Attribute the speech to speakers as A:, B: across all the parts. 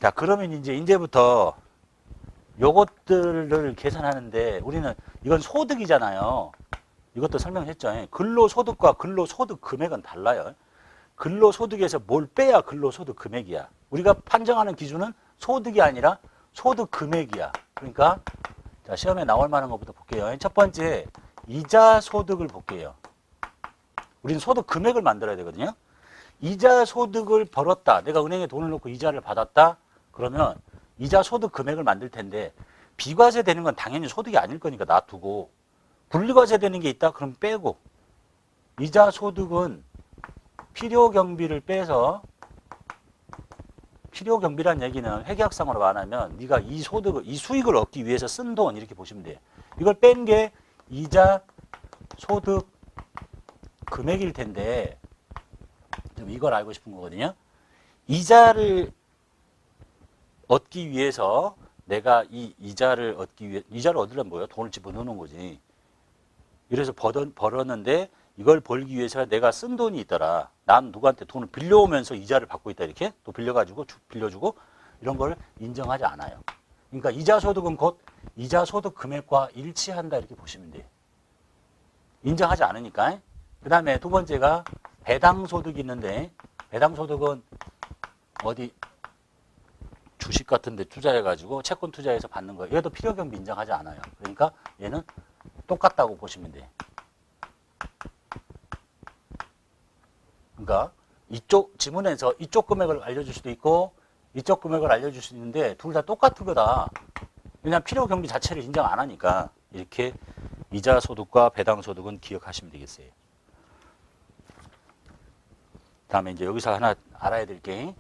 A: 자, 그러면 이제부터 요것들을 계산하는데 우리는 이건 소득이잖아요. 이것도 설명했죠. 근로소득과 근로소득 금액은 달라요. 근로소득에서 뭘 빼야 근로소득 금액이야. 우리가 판정하는 기준은 소득이 아니라 소득 금액이야. 그러니까 자, 시험에 나올 만한 것부터 볼게요. 첫 번째, 이자 소득을 볼게요. 우리는 소득 금액을 만들어야 되거든요. 이자 소득을 벌었다. 내가 은행에 돈을 넣고 이자를 받았다. 그러면 이자 소득 금액을 만들 텐데 비과세 되는 건 당연히 소득이 아닐 거니까 놔두고 분리과세 되는 게 있다. 그럼 빼고 이자 소득은 필요 경비를 빼서 필요 경비란 얘기는 회계학상으로 말하면 네가 이 소득을 이 수익을 얻기 위해서 쓴 돈 이렇게 보시면 돼요. 이걸 뺀 게 이자 소득 금액일 텐데 좀 이걸 알고 싶은 거거든요. 이자를 얻기 위해서 내가 이 이자를 얻기 위해 이자를 얻으려면 뭐예요? 돈을 집어넣는 거지. 이래서 벌었는데 이걸 벌기 위해서 내가 쓴 돈이 있더라. 난 누구한테 돈을 빌려오면서 이자를 받고 있다. 이렇게 또 빌려가지고 빌려주고 이런 걸 인정하지 않아요. 그러니까 이자 소득은 곧 이자 소득 금액과 일치한다. 이렇게 보시면 돼요. 인정하지 않으니까. 그 다음에 두 번째가 배당 소득이 있는데 배당 소득은 어디 주식 같은 데 투자해가지고 채권 투자해서 받는 거예요. 얘도 필요 경비 인정하지 않아요. 그러니까 얘는 똑같다고 보시면 돼요. 그러니까 이쪽 지문에서 이쪽 금액을 알려줄 수도 있고 이쪽 금액을 알려줄 수 있는데 둘 다 똑같은 거다. 왜냐하면 필요 경비 자체를 인정 안 하니까 이렇게 이자 소득과 배당 소득은 기억하시면 되겠어요. 다음에 이제 여기서 하나 알아야 될 게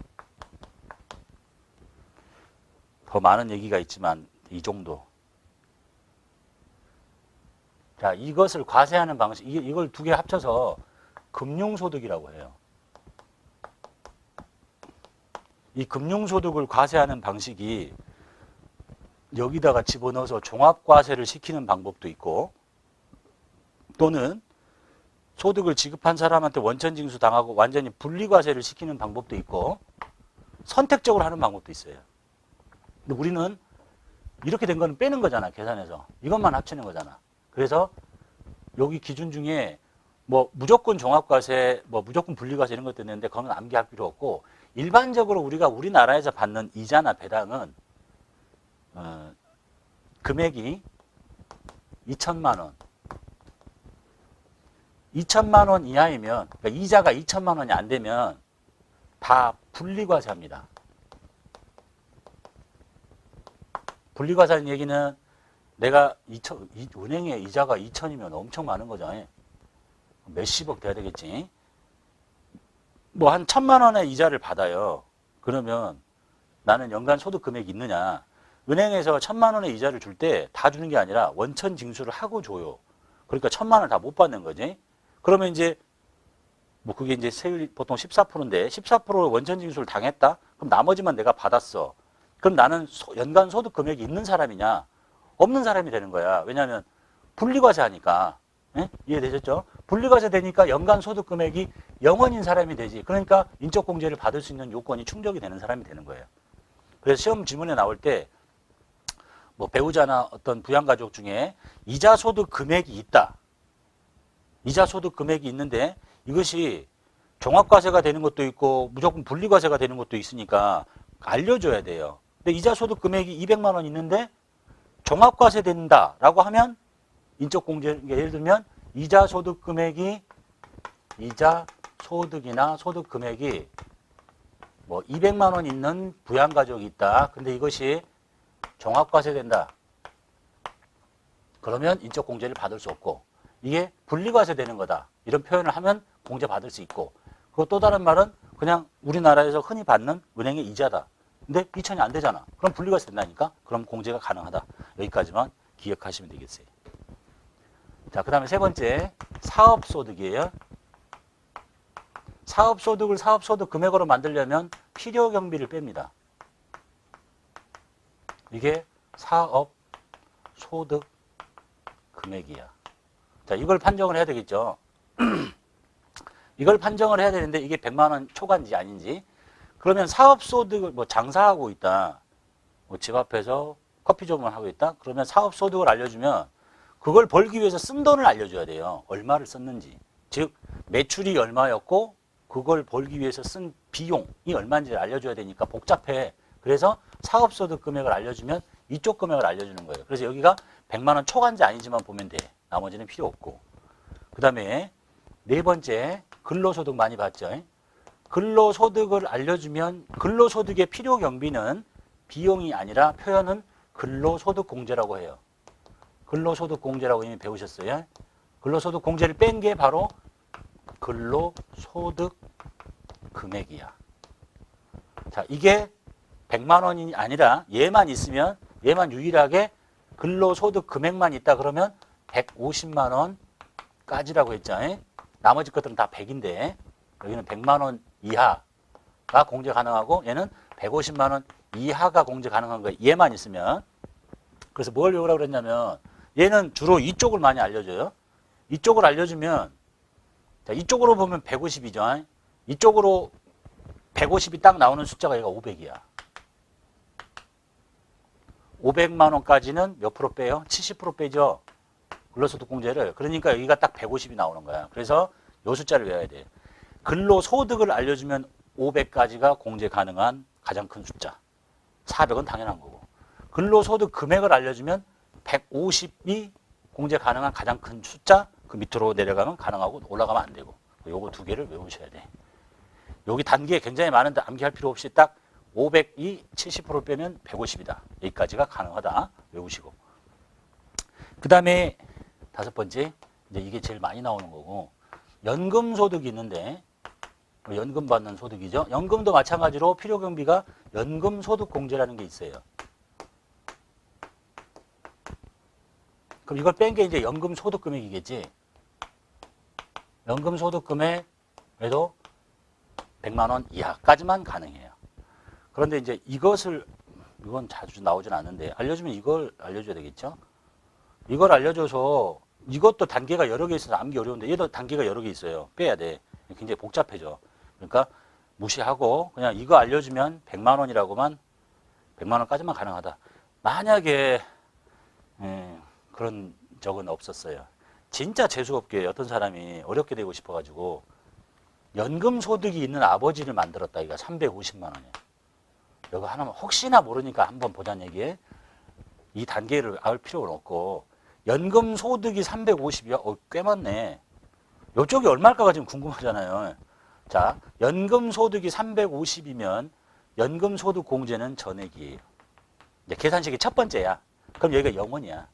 A: 더 많은 얘기가 있지만 이 정도. 자, 이것을 과세하는 방식, 이걸 두 개 합쳐서 금융소득이라고 해요. 이 금융소득을 과세하는 방식이 여기다가 집어넣어서 종합과세를 시키는 방법도 있고 또는 소득을 지급한 사람한테 원천징수 당하고 완전히 분리과세를 시키는 방법도 있고 선택적으로 하는 방법도 있어요. 근데 우리는 이렇게 된 거는 빼는 거잖아, 계산해서. 이것만 합치는 거잖아. 그래서 여기 기준 중에 뭐 무조건 종합과세, 뭐 무조건 분리과세 이런 것도 있는데 그건 암기할 필요 없고 일반적으로 우리가 우리나라에서 받는 이자나 배당은 금액이 2천만 원. 2천만 원 이하이면 그러니까 이자가 2천만 원이 안 되면 다 분리과세합니다. 분리과세하는 얘기는 내가 은행에 이자가 2천이면 엄청 많은 거죠. 몇십억 돼야 되겠지. 뭐 한 1,000만 원의 이자를 받아요. 그러면 나는 연간 소득 금액이 있느냐. 은행에서 1,000만 원의 이자를 줄 때 다 주는 게 아니라 원천 징수를 하고 줘요. 그러니까 1,000만 원을 다 못 받는 거지. 그러면 이제 뭐 그게 이제 세율이 보통 14%인데 14% 원천 징수를 당했다? 그럼 나머지만 내가 받았어. 그럼 나는 연간 소득 금액이 있는 사람이냐? 없는 사람이 되는 거야. 왜냐하면 분리과세 하니까. 예? 이해되셨죠? 분리과세 되니까 연간 소득 금액이 0원인 사람이 되지. 그러니까 인적공제를 받을 수 있는 요건이 충족이 되는 사람이 되는 거예요. 그래서 시험 지문에 나올 때 뭐 배우자나 어떤 부양가족 중에 이자 소득 금액이 있다. 이자 소득 금액이 있는데 이것이 종합과세가 되는 것도 있고 무조건 분리과세가 되는 것도 있으니까 알려줘야 돼요. 근데 이자 소득 금액이 200만 원 있는데 종합과세 된다라고 하면 인적공제, 예를 들면 이자 소득 금액이 이자 소득이나 소득 금액이 뭐 200만 원 있는 부양가족이 있다. 근데 이것이 종합과세 된다. 그러면 인적공제를 받을 수 없고 이게 분리과세 되는 거다. 이런 표현을 하면 공제 받을 수 있고 그리고 또 다른 말은 그냥 우리나라에서 흔히 받는 은행의 이자다. 근데 2천이 안 되잖아. 그럼 분리과세 된다니까? 그럼 공제가 가능하다. 여기까지만 기억하시면 되겠어요. 자, 그 다음에 세 번째 사업소득이에요. 사업소득을 사업소득 금액으로 만들려면 필요경비를 뺍니다. 이게 사업소득 금액이야. 자, 이걸 판정을 해야 되겠죠. 이걸 판정을 해야 되는데 이게 100만 원 초과인지 아닌지 그러면 사업소득을 뭐 장사하고 있다. 뭐 집 앞에서 커피숍을 하고 있다. 그러면 사업소득을 알려주면 그걸 벌기 위해서 쓴 돈을 알려줘야 돼요. 얼마를 썼는지. 즉 매출이 얼마였고 그걸 벌기 위해서 쓴 비용이 얼마인지를 알려줘야 되니까 복잡해. 그래서 사업소득 금액을 알려주면 이쪽 금액을 알려주는 거예요. 그래서 여기가 100만 원 초과인지 아니지만 보면 돼. 나머지는 필요 없고. 그 다음에 네 번째 근로소득 많이 봤죠. 근로소득을 알려주면 근로소득의 필요 경비는 비용이 아니라 표현은 근로소득 공제라고 해요. 근로소득 공제라고 이미 배우셨어요. 근로소득 공제를 뺀 게 바로 근로소득 금액이야. 자, 이게 100만 원이 아니라 얘만 있으면 얘만 유일하게 근로소득 금액만 있다 그러면 150만 원까지라고 했죠. 나머지 것들은 다 100인데 여기는 100만 원 이하가 공제 가능하고 얘는 150만 원 이하가 공제 가능한 거예요. 얘만 있으면. 그래서 뭘 외우라고 그랬냐면 얘는 주로 이쪽을 많이 알려줘요. 이쪽을 알려주면 자, 이쪽으로 보면 150이죠. 이쪽으로 150이 딱 나오는 숫자가 얘가 500이야. 500만 원까지는 몇 프로 빼요? 70% 빼죠. 근로소득 공제를. 그러니까 여기가 딱 150이 나오는 거야. 그래서 요 숫자를 외워야 돼. 근로소득을 알려주면 500까지가 공제 가능한 가장 큰 숫자. 400은 당연한 거고. 근로소득 금액을 알려주면 150이 공제 가능한 가장 큰 숫자. 그 밑으로 내려가면 가능하고 올라가면 안 되고. 요거 두 개를 외우셔야 돼. 여기 단계 굉장히 많은데 암기할 필요 없이 딱 500이 70% 빼면 150이다. 여기까지가 가능하다. 외우시고. 그 다음에 다섯 번째, 이제 이게 제일 많이 나오는 거고, 연금소득이 있는데, 연금 받는 소득이죠. 연금도 마찬가지로 필요경비가 연금소득공제라는 게 있어요. 그럼 이걸 뺀 게 이제 연금소득금액이겠지. 연금소득금액에도 100만 원 이하까지만 가능해요. 그런데 이제 이건 자주 나오진 않는데 알려주면 이걸 알려줘야 되겠죠. 이걸 알려줘서 이것도 단계가 여러 개 있어서 암기 어려운데 얘도 단계가 여러 개 있어요. 빼야 돼. 굉장히 복잡해져. 그러니까 무시하고 그냥 이거 알려주면 100만 원이라고만 100만 원까지만 가능하다. 만약에 그런 적은 없었어요. 진짜 재수없게 어떤 사람이 어렵게 되고 싶어가지고 연금소득이 있는 아버지를 만들었다. 이거 350만 원이에요. 이거 하나만 혹시나 모르니까 한번 보자는 얘기에 이 단계를 알 필요는 없고 연금소득이 350이야? 꽤 많네. 이쪽이 얼마일까가 지금 궁금하잖아요. 자, 연금소득이 350이면 연금소득 공제는 전액이에요. 이제 계산식이 첫 번째야. 그럼 여기가 0원이야.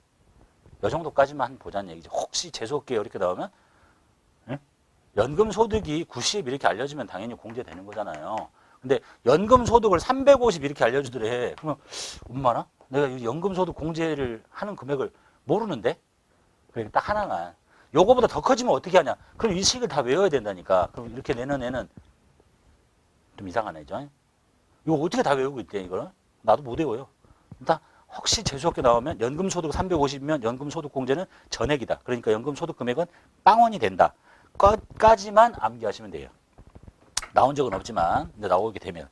A: 이 정도까지만 보자는 얘기죠. 혹시 재수없게 이렇게 나오면 연금소득이 90 이렇게 알려주면 당연히 공제되는 거잖아요. 근데 연금소득을 350 이렇게 알려주더래. 그러면 엄마나? 내가 이 연금소득 공제를 하는 금액을 모르는데? 그러니까 딱 하나만. 요거보다 더 커지면 어떻게 하냐? 그럼 이 식을 다 외워야 된다니까. 그럼 이렇게 내는 애는 좀 이상한 애죠. 이거 어떻게 다 외우고 있대, 이거는? 나도 못 외워요. 일단 혹시 재수없게 나오면 연금소득 350이면 연금소득 공제는 전액이다. 그러니까 연금소득 금액은 빵원이 된다. 까지만 암기하시면 돼요. 나온 적은 없지만 이제 나오게 되면.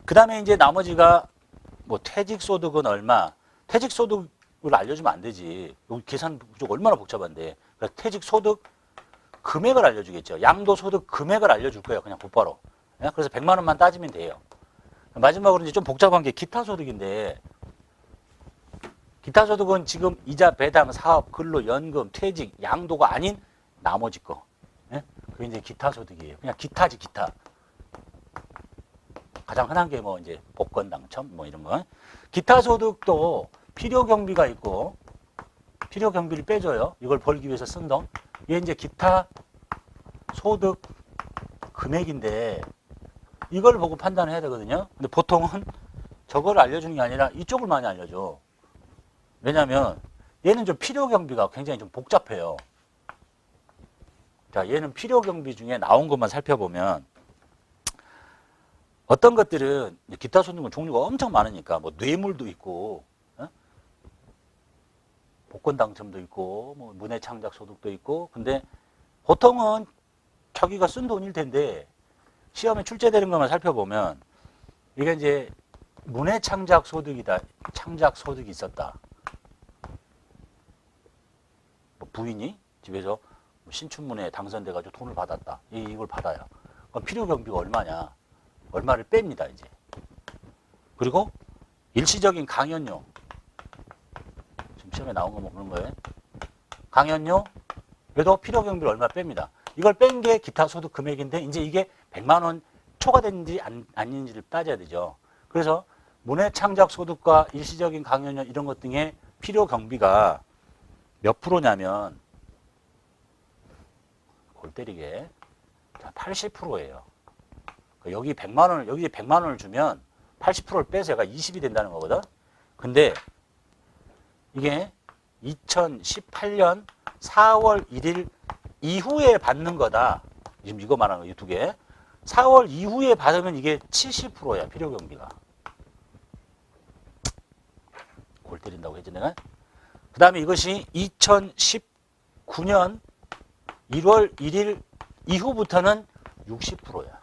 A: 그 다음에 이제 나머지가 뭐 퇴직소득은 얼마, 퇴직소득을 알려주면 안 되지. 여기 계산 얼마나 복잡한데. 그러니까 퇴직소득 금액을 알려주겠죠. 양도소득 금액을 알려줄 거예요. 그냥 곧바로. 그래서 100만 원만 따지면 돼요. 마지막으로 이제 좀 복잡한 게 기타소득인데, 기타소득은 지금 이자, 배당, 사업, 근로, 연금, 퇴직, 양도가 아닌 나머지 거. 그게 이제 기타소득이에요. 그냥 기타지, 기타. 가장 흔한 게 뭐 이제 복권 당첨 뭐 이런 거. 기타소득도 필요경비가 있고, 필요경비를 빼줘요. 이걸 벌기 위해서 쓴 돈. 이게 이제 기타소득 금액인데, 이걸 보고 판단해야 되거든요. 근데 보통은 저걸 알려주는 게 아니라 이쪽을 많이 알려줘. 왜냐면 얘는 좀 필요경비가 굉장히 좀 복잡해요. 자, 얘는 필요경비 중에 나온 것만 살펴보면 어떤 것들은 기타 소득은 종류가 엄청 많으니까 뭐 뇌물도 있고, 복권 당첨도 있고, 뭐 문해창작 소득도 있고. 근데 보통은 자기가 쓴 돈일 텐데 시험에 출제되는 것만 살펴보면 이게 이제 문해 창작 소득이다. 창작 소득이 있었다. 뭐 부인이 집에서 신춘문예에 당선돼가지고 돈을 받았다. 이걸 받아요. 그럼 필요 경비가 얼마냐? 얼마를 뺍니다, 이제. 그리고 일시적인 강연료. 지금 시험에 나온 거 뭐 그런 거예요. 강연료, 그래도 필요 경비를 얼마 뺍니다. 이걸 뺀 게 기타 소득 금액인데, 이제 이게 100만 원 초과됐는지 아닌지를 따져야 되죠. 그래서 문해 창작 소득과 일시적인 강연료 이런 것 등의 필요 경비가 몇 프로냐면, 골 때리게 80%예요. 여기 100만 원을, 여기 100만 원을 주면 80%를 빼서 얘가 20이 된다는 거거든. 근데 이게 2018년 4월 1일 이후에 받는 거다. 지금 이거 말하는 거, 이 두 개. 4월 이후에 받으면 이게 70%야, 필요 경비가. 골 때린다고 했지, 내가? 그 다음에 이것이 2019년 1월 1일 이후부터는 60%야.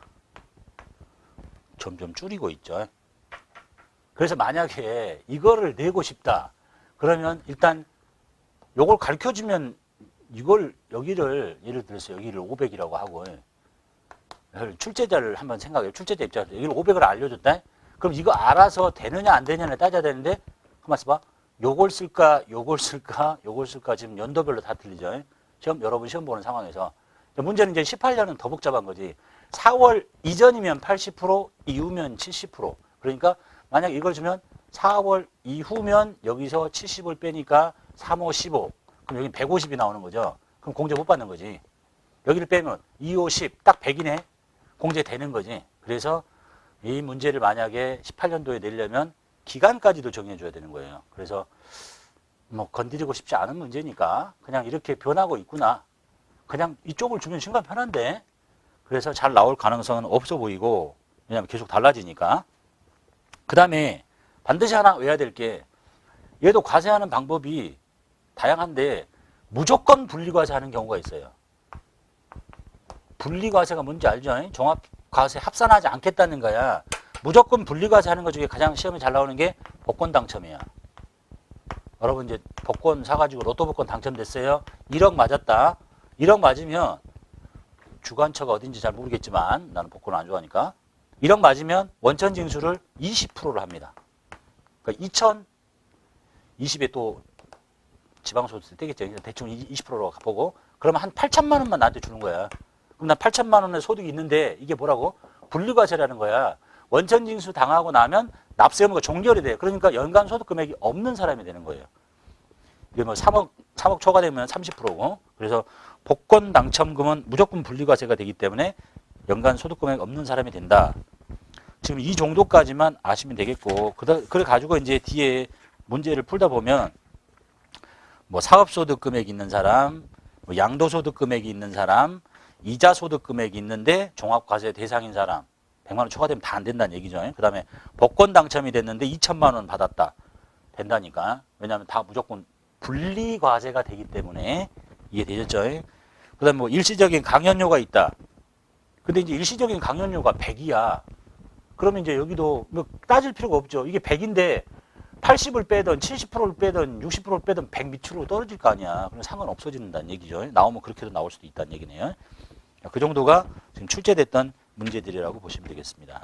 A: 점점 줄이고 있죠. 그래서 만약에 이거를 내고 싶다. 그러면 일단 요걸 가르쳐주면 이걸 여기를 예를 들어서 여기를 500이라고 하고 출제자를 한번 생각해요. 출제자 입장에서 여기를 500을 알려줬다. 그럼 이거 알아서 되느냐 안 되느냐를 따져야 되는데 가만 있어봐. 요걸 쓸까 요걸 쓸까 요걸 쓸까 지금 연도별로 다 틀리죠. 여러분 시험 보는 상황에서 문제는 이제 18년은 더 복잡한 거지. 4월 이전이면 80% 이후면 70%. 그러니까 만약 이걸 주면 4월 이후면 여기서 70을 빼니까 3, 5, 15. 그럼 여기 150이 나오는 거죠. 그럼 공제 못 받는 거지. 여기를 빼면 2, 5, 10. 딱 100이네. 공제 되는 거지. 그래서 이 문제를 만약에 18년도에 내려면 기간까지도 정해줘야 되는 거예요. 그래서 뭐 건드리고 싶지 않은 문제니까 그냥 이렇게 변하고 있구나. 그냥 이쪽을 주면 순간 편한데 그래서 잘 나올 가능성은 없어 보이고 왜냐하면 계속 달라지니까. 그 다음에 반드시 하나 외워야 될 게 얘도 과세하는 방법이 다양한데 무조건 분리과세 하는 경우가 있어요. 분리과세가 뭔지 알죠? 종합과세 합산하지 않겠다는 거야. 무조건 분리과세 하는 것 중에 가장 시험에 잘 나오는 게 복권 당첨이야. 여러분 이제 복권 사가지고 로또 복권 당첨됐어요. 1억 맞았다. 1억 맞으면 주관처가 어딘지 잘 모르겠지만 나는 복권을 안 좋아하니까 1억 맞으면 원천 징수를 20%를 합니다. 그러니까 2020에 또 지방소득세 떼겠죠. 대충 20%로 보고 그러면 한 8천만 원만 나한테 주는 거야. 그럼 난 8천만 원의 소득이 있는데 이게 뭐라고? 분리과세라는 거야. 원천 징수 당하고 나면 납세 의무가 종결이 돼. 그러니까 연간 소득 금액이 없는 사람이 되는 거예요. 이게 뭐 3억 초과되면 30%고 그래서 복권 당첨금은 무조건 분리과세가 되기 때문에 연간 소득 금액 없는 사람이 된다. 지금 이 정도까지만 아시면 되겠고 그래 가지고 이제 뒤에 문제를 풀다 보면 뭐 사업소득 금액이 있는 사람, 뭐 양도소득 금액이 있는 사람, 이자소득 금액이 있는데 종합과세 대상인 사람 100만 원 초과되면 다 안 된다는 얘기죠. 그 다음에 복권 당첨이 됐는데 2천만 원 받았다. 된다니까. 왜냐하면 다 무조건 분리과세가 되기 때문에 이해되셨죠? 그 다음에 뭐 일시적인 강연료가 있다. 근데 이제 일시적인 강연료가 100이야. 그러면 이제 여기도 뭐 따질 필요가 없죠. 이게 100인데 80을 빼든 70%를 빼든 60%를 빼든 100 밑으로 떨어질 거 아니야. 그럼 상관 없어진다는 얘기죠. 나오면 그렇게도 나올 수도 있다는 얘기네요. 그 정도가 지금 출제됐던 문제들이라고 보시면 되겠습니다.